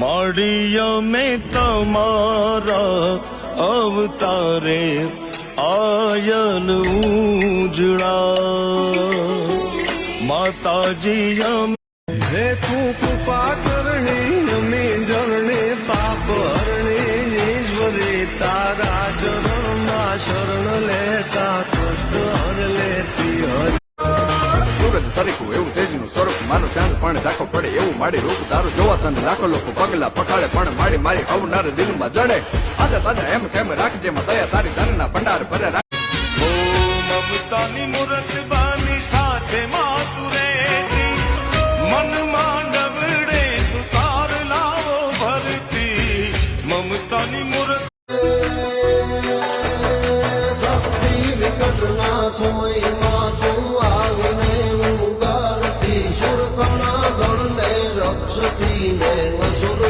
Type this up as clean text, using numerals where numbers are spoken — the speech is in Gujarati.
माड़िया में तमारा अवतारे आयल उजड़ा माता जी हे तू कृपा करणी में जरणे पाप हरणे ईश्वरे तारा चरण में शरण लेता कष्ट हर लेती हर सूरज सरीखું એવું તેજનું સ્વરૂપ માનો ચાંદ પણ દાખો પડે એવું માડી રૂપ તારું જોવા તને લાખો લોકો પગલા પખાડે પણ માડી મારી હવનાર દિલમાં જડે આજે તાજા એમ કેમ રાખજે માં દયા તારી ધરના ભંડાર ભરે ઓ મમતાની મૂર્તિ